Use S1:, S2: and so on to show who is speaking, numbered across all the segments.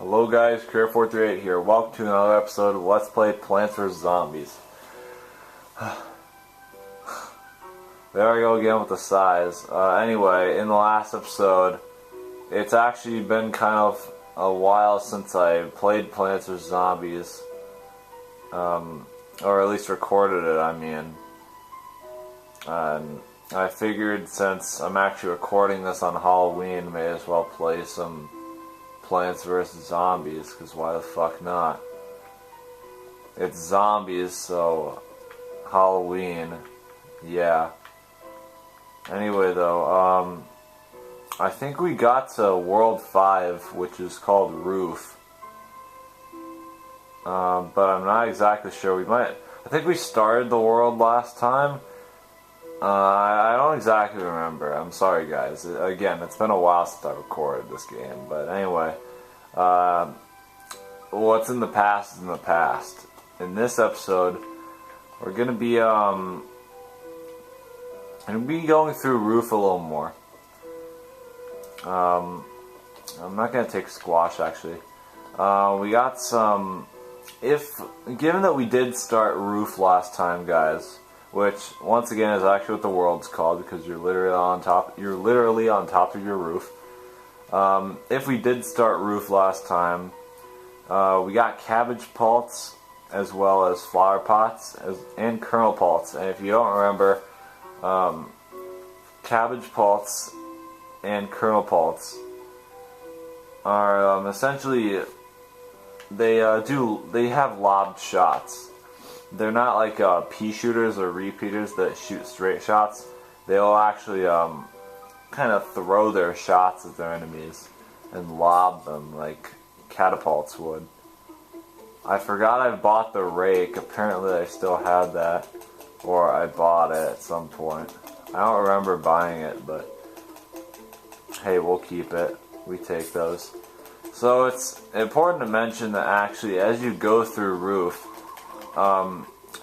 S1: Hello guys, Career438 here. Welcome to another episode of Let's Play Plants vs. Zombies. There I go again with the sighs. Anyway, in the last episode, it's actually been kind of a while since I played Plants vs. Zombies. Or at least recorded it, I mean. And I figured since I'm actually recording this on Halloween, may as well play some Plants vs. Zombies, because why the fuck not? It's zombies, so Halloween, yeah. Anyway though, I think we got to World 5, which is called Roof. But I'm not exactly sure. I think we started the world last time. I don't exactly remember. I'm sorry guys. Again, it's been a while since I recorded this game. But anyway, what's in the past is in the past. In this episode, we're gonna be going through Roof a little more. I'm not gonna take squash actually. We got some. Given that we did start Roof last time, guys. Which, once again, is actually what the world's called, because you're literally on top of your roof. If we did start Roof last time, we got Cabbage-Pults, as well as flower pots, and Kernel-Pults. And if you don't remember, Cabbage-Pults and Kernel-Pults are, essentially, they have lobbed shots. They're not like pea shooters or repeaters that shoot straight shots. They'll actually kind of throw their shots at their enemies and lob them like catapults would. I forgot I bought the rake. Apparently I still had that, or I bought it at some point. I don't remember buying it, but hey, we'll keep it. We take those. So it's important to mention that actually as you go through Roof,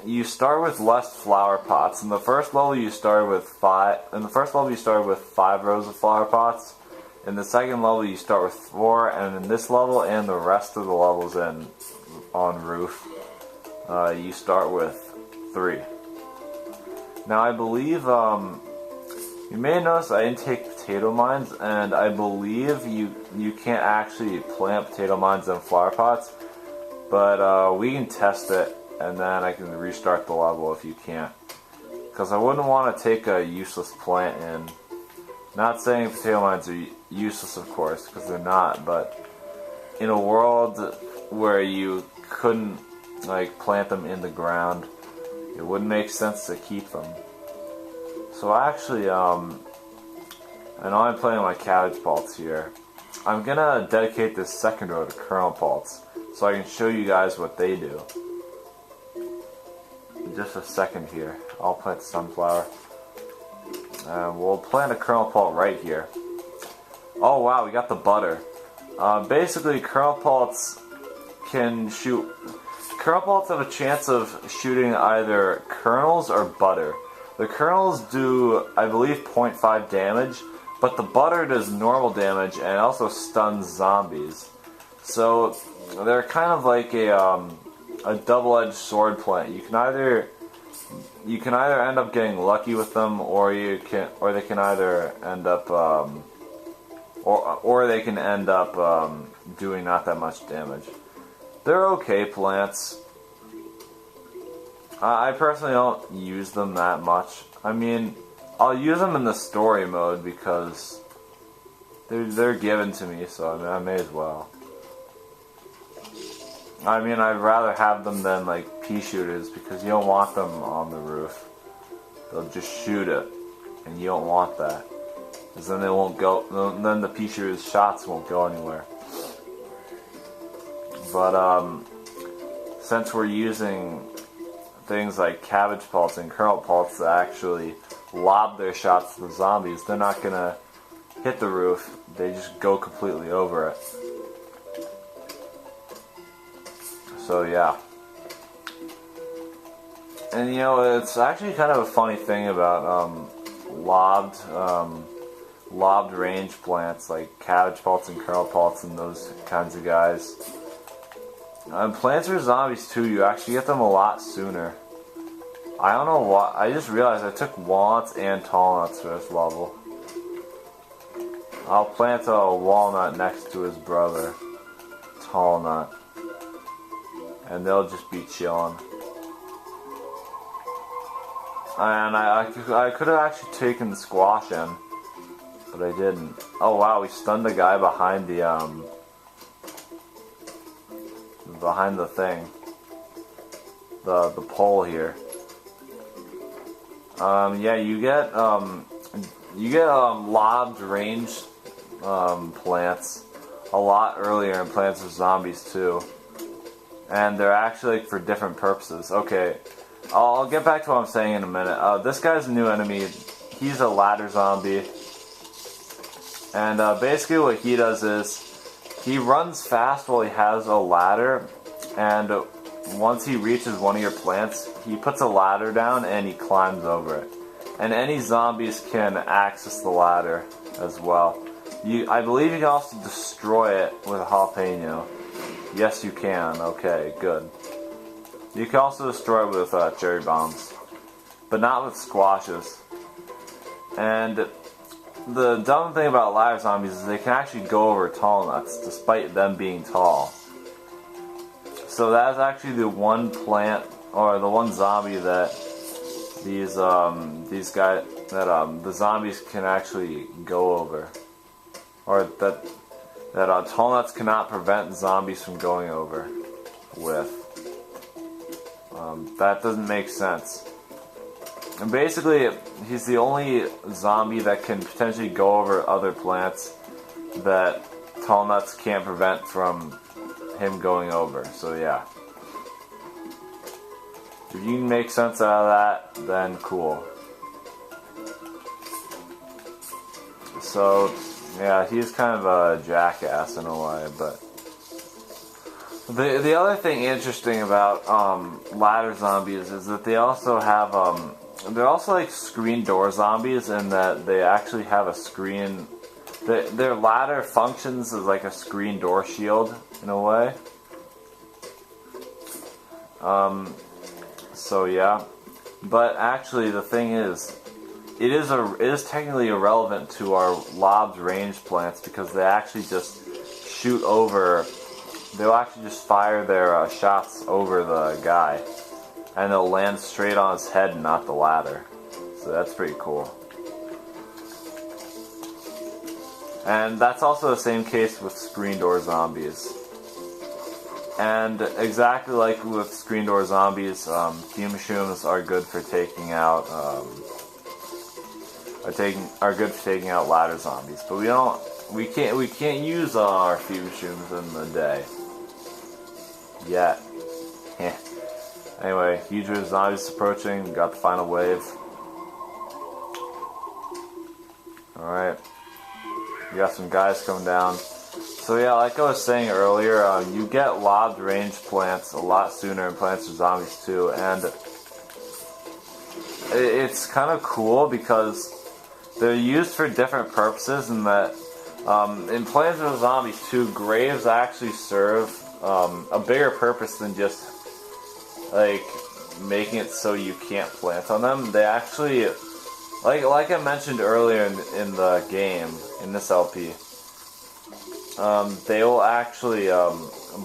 S1: you start with less flower pots. In the first level you started with 5 rows of flower pots. In the second level you start with 4, and in this level and the rest of the levels on Roof, you start with 3. Now I believe you may notice I didn't take potato mines, and I believe you can't actually plant potato mines in flower pots, but we can test it. And then I can restart the level if you can't. Because I wouldn't want to take a useless plant in. Not saying potato mines are useless, of course, because they're not. But in a world where you couldn't plant them in the ground, it wouldn't make sense to keep them. So actually, I know I'm playing my Cabbage-Pults here. I'm gonna dedicate this second row to Kernel-Pults, so I can show you guys what they do. Just a second here. I'll plant sunflower. We'll plant a Kernel-Pult right here. Oh wow, we got the butter. Basically, Kernel-Pults can shoot. Kernel-Pults have a chance of shooting either kernels or butter. The kernels do, I believe, 0.5 damage, but the butter does normal damage and also stuns zombies. So they're kind of like a double-edged sword plant. You can either end up getting lucky with them, or they can either end up or they can end up doing not that much damage. They're okay plants. I personally don't use them that much. I mean, I'll use them in the story mode because they're given to me, so I mean, I may as well. I mean, I'd rather have them than pea shooters, because you don't want them on the roof. They'll just shoot it, and you don't want that, because then they won't go. Then the pea shooters' shots won't go anywhere. But since we're using things like Cabbage-Pults and Kernel-Pults that actually lob their shots to the zombies, they're not gonna hit the roof. They just go completely over it. So yeah. And it's actually kind of a funny thing about lobbed lobbed range plants like Cabbage-Pults and Kernel-Pults and those kinds of guys. Plants vs. Zombies too, you actually get them a lot sooner. I don't know why, I just realized I took walnuts and tall nuts for this level. I'll plant a walnut next to his brother, tall nut, and they'll just be chilling. And I could have actually taken the squash in, but I didn't. Oh wow, we stunned the guy behind the thing, the pole here. Yeah, you get lobbed ranged plants a lot earlier in Plants vs. Zombies too, and they're actually for different purposes. Okay. I'll get back to what I'm saying in a minute. This guy's a new enemy. He's a ladder zombie. And basically what he does is he runs fast while he has a ladder. And once he reaches one of your plants, he puts a ladder down and he climbs over it. And any zombies can access the ladder as well. I believe you can also destroy it with a jalapeno. Yes, you can. Okay, good. You can also destroy it with cherry bombs, but not with squashes. And the dumb thing about ladder zombies is they can actually go over tall nuts, despite them being tall. So that's actually the one plant, or the one zombie that these guys, that the zombies can actually go over, or that tall nuts cannot prevent zombies from going over with. That doesn't make sense. And basically, he's the only zombie that can potentially go over other plants that tall nuts can't prevent from him going over. So yeah. If you can make sense out of that, then cool. So, yeah, he's kind of a jackass in a way, but the other thing interesting about ladder zombies is that they also have they're also like screen door zombies in that they actually have a screen. Their ladder functions as like a screen door shield in a way. So yeah, but actually the thing is, it is technically irrelevant to our lobbed range plants because they actually just shoot over. They'll actually just fire their shots over the guy, and they'll land straight on his head and not the ladder. So that's pretty cool. And that's also the same case with screen door zombies. And exactly like with screen door zombies, Fume-Shrooms are good for taking out are good for taking out ladder zombies. But we can't use our Fume-Shrooms in the day yet. Anyway, huge wave of zombies approaching. We got the final wave. Alright. We got some guys coming down. So yeah, like I was saying earlier, you get lobbed range plants a lot sooner in Plants vs. Zombies too, and it's kind of cool because they're used for different purposes in that in Plants vs. Zombies 2, graves actually serve a bigger purpose than just like making it so you can't plant on them. They actually, like I mentioned earlier in the game, in this LP, they will actually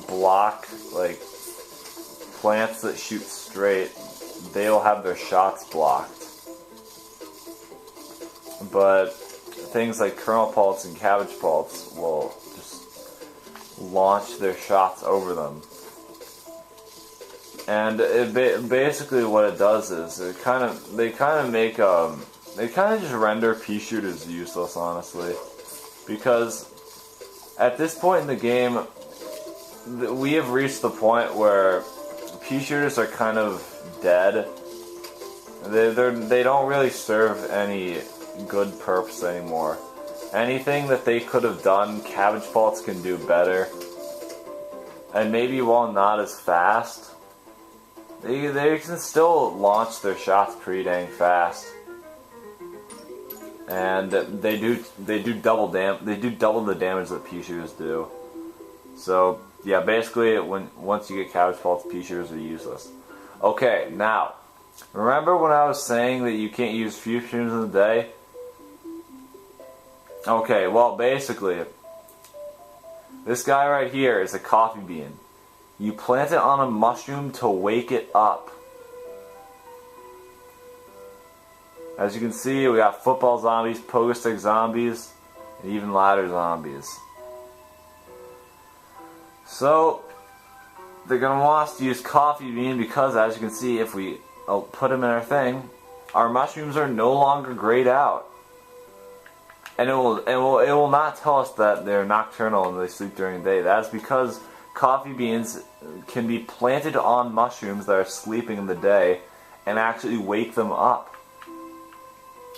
S1: block like plants that shoot straight. They will have their shots blocked. But things like Kernel-Pults and Cabbage-Pults will just launch their shots over them. And basically what it does is they kind of just render pea shooters useless, honestly, because at this point in the game we have reached the point where pea shooters are kind of dead. They don't really serve any good purpose anymore. Anything that they could have done, Cabbage-Pults can do better, and maybe while not as fast, they can still launch their shots pretty dang fast. and they do double the damage that pea shooters do. So yeah, basically once you get Cabbage-Pults, pea shooters are useless. Okay, now remember when I was saying that you can't use Fume-Shrooms in the day? Okay, well basically this guy right here is a coffee bean. You plant it on a mushroom to wake it up. As you can see, we got football zombies, pogo stick zombies, and even ladder zombies. So they're going to want us to use coffee bean because, as you can see, if we put them in our thing, our mushrooms are no longer grayed out. And it will not tell us that they're nocturnal and they sleep during the day. That's because coffee beans can be planted on mushrooms that are sleeping in the day and actually wake them up,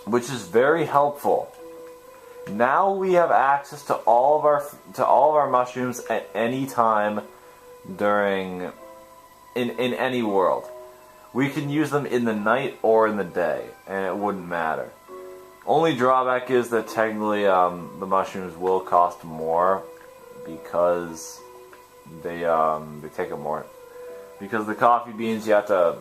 S1: which is very helpful. Now we have access to all of our mushrooms at any time during in any world. We can use them in the night or in the day, and it wouldn't matter. Only drawback is that technically the mushrooms will cost more because they take up more. Because the coffee beans, you have to,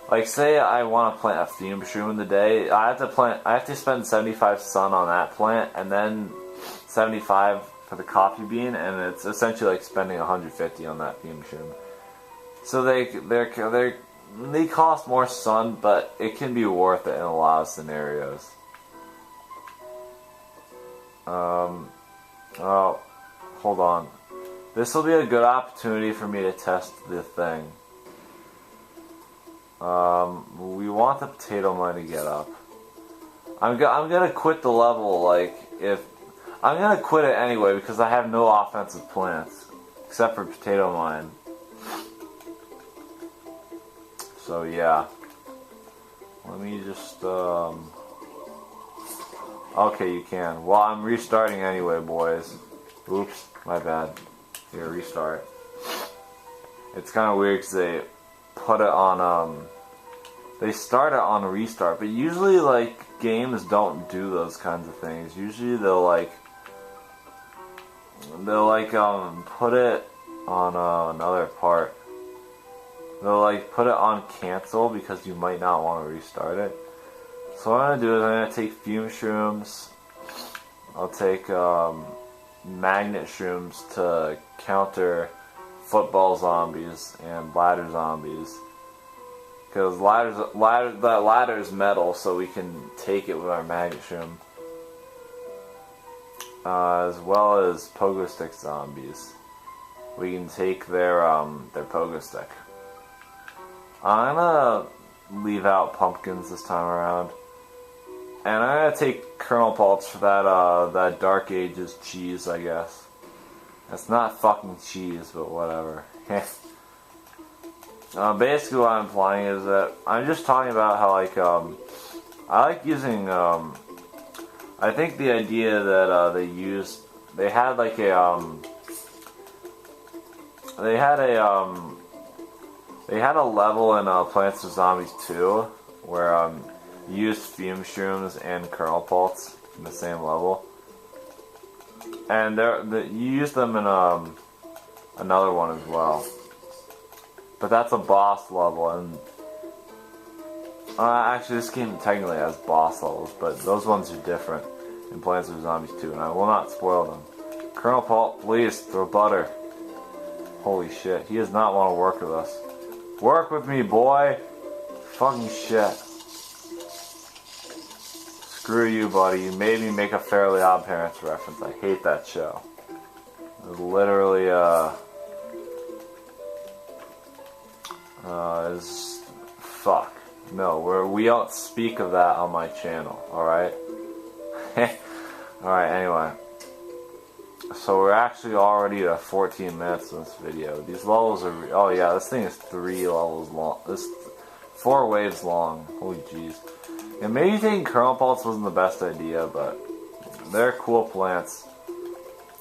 S1: like, say I want to plant a Fume-Shroom in the day, I have to spend 75 sun on that plant and then 75 for the coffee bean, and it's essentially like spending 150 on that Fume-Shroom. So they cost more sun, but it can be worth it in a lot of scenarios. Oh, hold on. This will be a good opportunity for me to test the thing. We want the potato mine to get up. I'm gonna quit the level, like, I'm gonna quit it anyway because I have no offensive plants. Except for potato mine. So yeah. Let me just, okay, you can. Well, I'm restarting anyway, boys. Oops, my bad. Here, restart. It's kind of weird because they put it on, they start it on restart, but usually, like, games don't do those kinds of things. Usually they'll put it on, another part. They'll, like, put it on cancel because you might not want to restart it. So what I'm going to do is I'm going to take Fume-Shrooms. I'll take, Magnet-Shrooms to counter football zombies and ladder zombies. Because that ladder is metal, so we can take it with our Magnet-Shroom. As well as pogo stick zombies. We can take their pogo stick. I'm gonna leave out pumpkins this time around. And I'm gonna take Kernel-Pults for that Dark Ages cheese, I guess. That's not fucking cheese, but whatever. Basically what I'm implying is that I'm just talking about how, like, I like using, I think the idea that they had a level in Plants vs Zombies 2 where you used Fume-Shrooms and Kernel-Pults in the same level, and you use them in another one as well, but that's a boss level, and actually this game technically has boss levels, but those ones are different in Plants vs Zombies 2, and I will not spoil them. Kernel-Pult, please throw butter. Holy shit, he does not want to work with us. Work with me, boy. Fucking shit. Screw you, buddy. You made me make a Fairly Odd Parents reference. I hate that show. It was literally, fuck. No, we don't speak of that on my channel, alright? Alright, anyway. So we're actually already at 14 minutes in this video. These levels are, oh yeah, this thing is 3 levels long. This 4 waves long. Holy jeez. And maybe taking Kernel-Pults wasn't the best idea, but they're cool plants.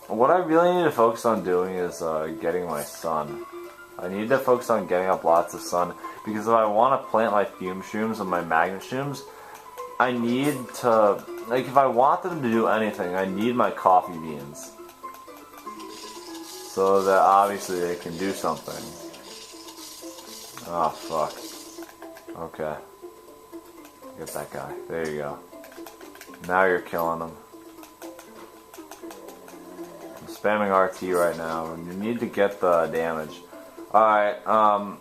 S1: What I really need to focus on doing is getting my sun. I need to focus on getting up lots of sun, because if I want to plant my Fume-Shrooms and my Magnet-Shrooms, I need to like, if I want them to do anything, I need my coffee beans. So that obviously they can do something. Oh, fuck. Okay. Get that guy. There you go. Now you're killing him. I'm spamming RT right now, and you need to get the damage. Alright, I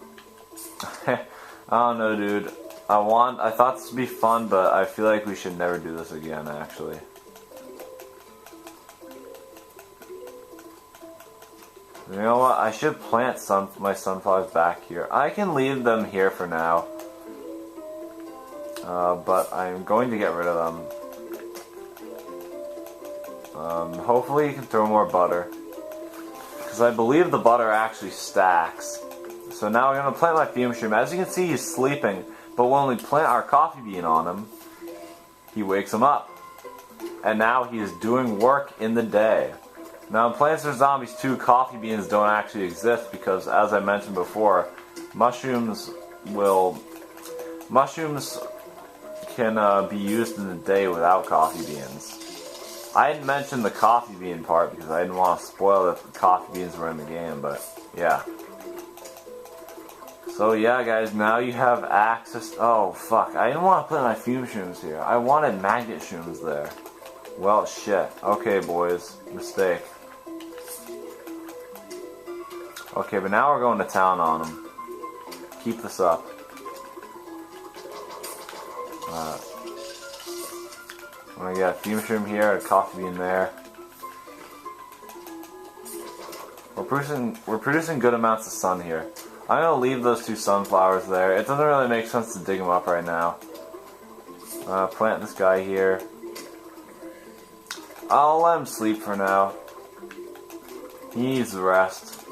S1: don't know, dude. I thought this would be fun, but I feel like we should never do this again, actually. You know what? I should plant my sunflowers back here. I can leave them here for now. But I'm going to get rid of them. Hopefully you can throw more butter. Because I believe the butter actually stacks. So now we're going to plant my Fume-Shroom. As you can see, he's sleeping. But when we plant our coffee bean on him, he wakes him up. And now he is doing work in the day. Now in Plants vs. Zombies 2, coffee beans don't actually exist because, as I mentioned before, mushrooms can be used in the day without coffee beans. I didn't mention the coffee bean part because I didn't want to spoil that the coffee beans were in the game, but yeah. So yeah, guys, now you have access. Oh fuck! I didn't want to put my Fume-Shrooms here. I wanted Magnet-Shrooms there. Well, shit. Okay, boys, mistake. Okay, but now we're going to town on them. Keep this up. I'm gonna get a Fume-Shroom here, a coffee bean there. We're producing good amounts of sun here. I'm gonna leave those two sunflowers there. It doesn't really make sense to dig them up right now. Plant this guy here. I'll let him sleep for now. He needs rest.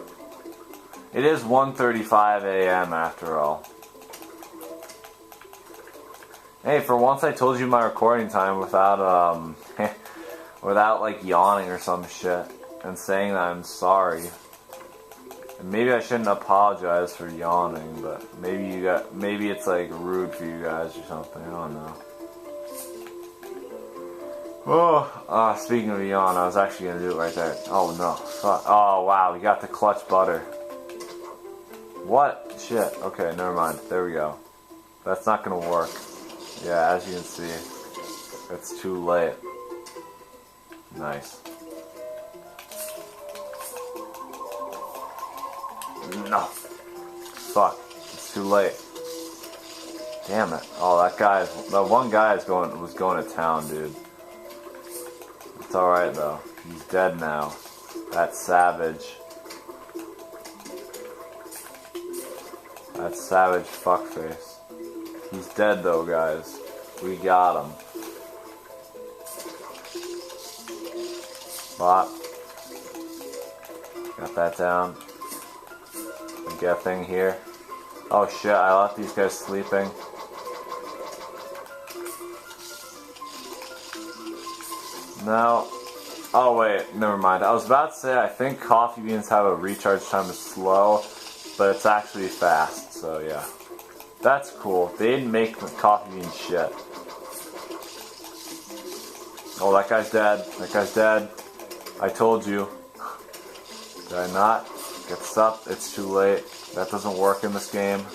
S1: It is 1:35 a.m. after all. Hey, for once I told you my recording time without without like yawning or some shit and saying that I'm sorry. And maybe I shouldn't apologize for yawning, but maybe it's like rude for you guys or something. I don't know. Oh, speaking of yawn, I was actually gonna do it right there. Oh no, fuck. Oh wow, we got the clutch butter. What? Shit. Okay, never mind. There we go. That's not gonna work. Yeah, as you can see, it's too late. Nice. No. Fuck. It's too late. Damn it. Oh, that one guy was going to town, dude. It's alright though. He's dead now. That savage. That savage fuckface. He's dead though, guys. We got him. Bop. Got that down. We get a thing here. Oh shit, I left these guys sleeping. Now, oh wait, never mind. I was about to say I think coffee beans have a recharge time that's slow, but it's actually fast, so yeah. That's cool. They didn't make the coffee bean shit. Oh, that guy's dead. That guy's dead. I told you. Did I not? Get this up. It's too late. That doesn't work in this game.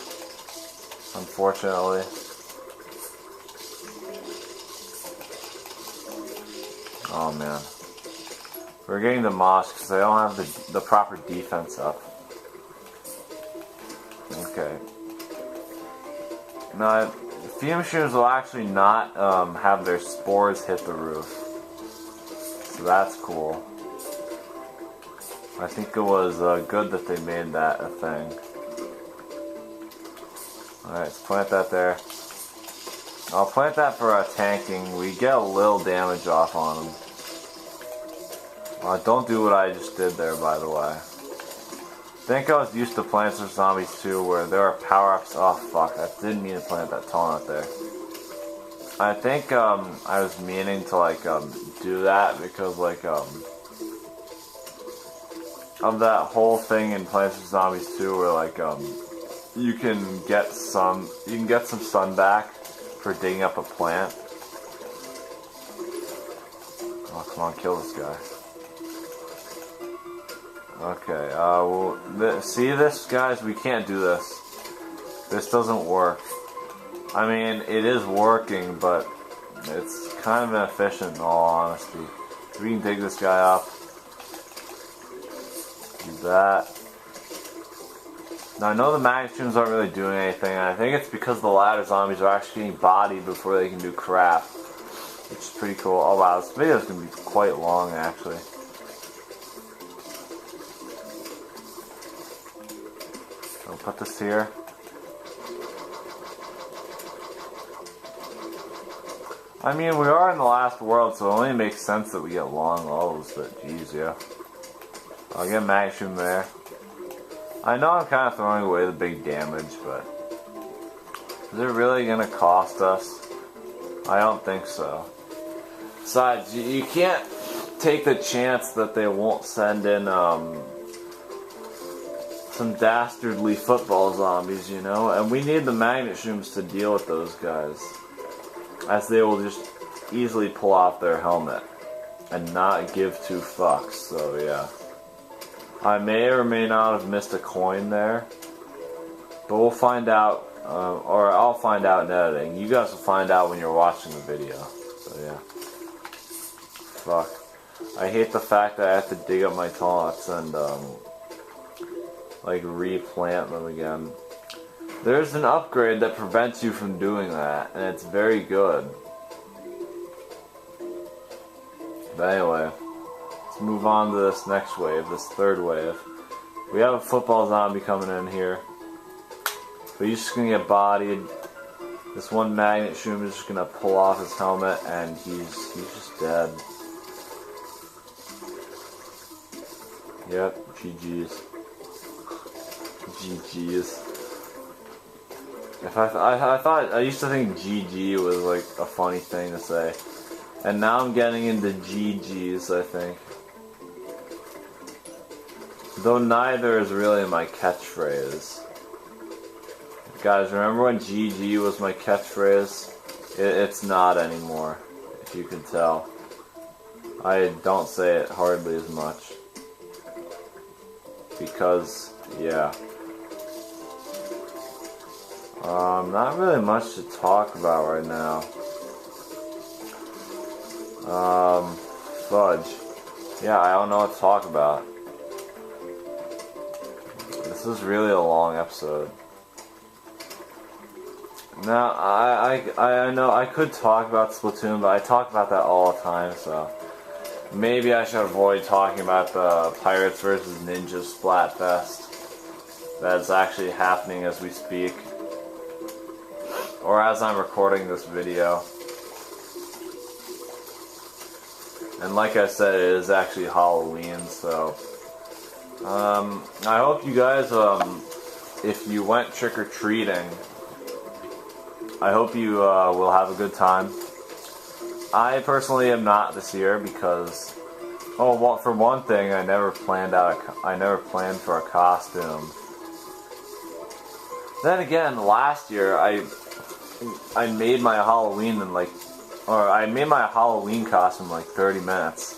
S1: Unfortunately. Oh man. We're getting demolished because they don't have the proper defense up. Okay. Now, Fume-Shrooms will actually not have their spores hit the roof. So that's cool. I think it was good that they made that a thing. Alright, let's plant that there. I'll plant that for tanking. We get a little damage off on them. Don't do what I just did there, by the way. I think I was used to Plants vs. Zombies 2 where there are power-ups. Oh fuck, I didn't mean to plant that taunt there. I think I was meaning to like do that because like of that whole thing in Plants vs. Zombies 2 where like you can get some sun back for digging up a plant. Come on, kill this guy. Okay, well, see this, guys? We can't do this. This doesn't work. I mean, it is working, but it's kind of inefficient in all honesty. So we can dig this guy up. Do that. Now I know the Magnet-Shrooms aren't really doing anything, and I think it's because the ladder zombies are actually getting bodied before they can do crap. Which is pretty cool. Oh wow, this video is going to be quite long actually. So I'll put this here. I mean, we are in the last world, so it only makes sense that we get long O's, but geez, yeah. I'll get Magnet-Shroom there. I know I'm kind of throwing away the big damage, but is it really going to cost us? I don't think so. Besides, you can't take the chance that they won't send in some dastardly football zombies, you know? And we need the Magnet-Shrooms to deal with those guys, as they will just easily pull off their helmet and not give two fucks, so yeah. I may or may not have missed a coin there, but we'll find out, or I'll find out in editing. You guys will find out when you're watching the video, so yeah. Fuck. I hate the fact that I have to dig up my taunts and, like, replant them again. There's an upgrade that prevents you from doing that, and it's very good. But anyway, let's move on to this next wave, this third wave. We have a football zombie coming in here, but he's just gonna get bodied. This one Magnet-Shroom is just gonna pull off his helmet, and he's just dead. Yep, GG's. GG's. I used to think GG was like a funny thing to say, and now I'm getting into GG's, I think. Though neither is really my catchphrase. Guys, remember when GG was my catchphrase? It's not anymore, if you can tell. I don't say it hardly as much. Because, yeah. Not really much to talk about right now. Fudge. Yeah, I don't know what to talk about. This is really a long episode. Now, I know I could talk about Splatoon, but I talk about that all the time, so maybe I should avoid talking about the Pirates vs. Ninja Splatfest that is actually happening as we speak, or as I'm recording this video. And like I said, it is actually Halloween, so I hope you guys, if you went trick-or-treating, I hope you will have a good time. I personally am not this year because, well, for one thing, I never planned for a costume. Then again, last year I made my Halloween in I made my Halloween costume in like 30 minutes.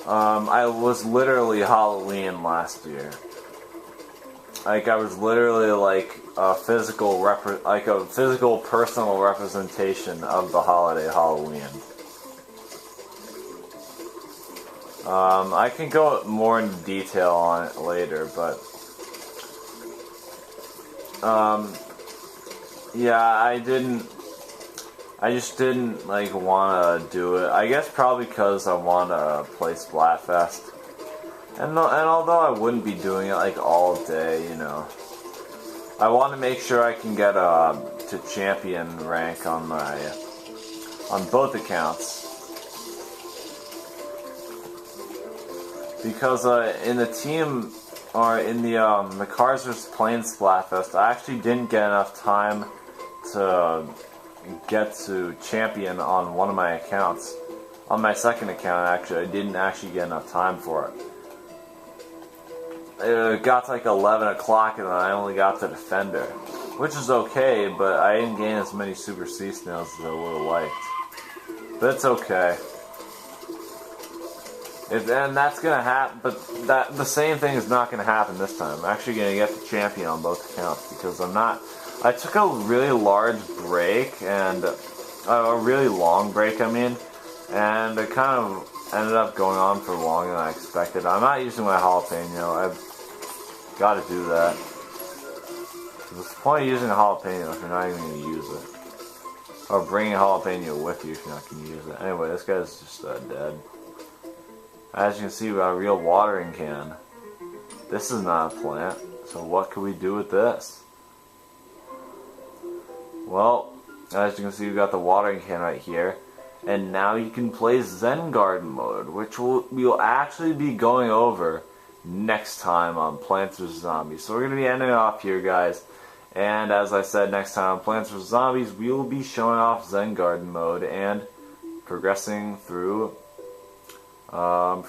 S1: I was literally Halloween last year. Like, I was literally like a physical personal representation of the holiday Halloween. I can go more into detail on it later, but yeah, I just didn't like want to do it. I guess probably because I want to play Splatfest. And although I wouldn't be doing it like all day, you know, I want to make sure I can get to champion rank on both accounts. Because in the team, or in the Cars vs. Planes Splatfest, I actually didn't get enough time to get to champion on one of my accounts. On my second account, actually, I didn't actually get enough time for it. It got to like 11 o'clock and then I only got to Defender. Which is okay, but I didn't gain as many Super Sea Snails as I would have liked. But it's okay. And that's gonna happen, but the same thing is not gonna happen this time. I'm actually gonna get the champion on both accounts because I took a really large break and a really long break. I mean, and it kind of ended up going on for longer than I expected. I'm not using my jalapeno. I've got to do that. What's the point of using a jalapeno if you're not even going to use it? Or bringing a jalapeno with you if you're not going to use it. Anyway, this guy's just dead. As you can see, we got a real watering can. This is not a plant, so what can we do with this? Well, as you can see, we got the watering can right here. And now you can play Zen Garden mode, which we'll actually be going over next time on Plants vs. Zombies. So we're going to be ending it off here, guys. And as I said, next time on Plants vs. Zombies, we will be showing off Zen Garden mode and progressing through World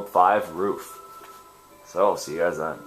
S1: 5 Roof. So, see you guys then.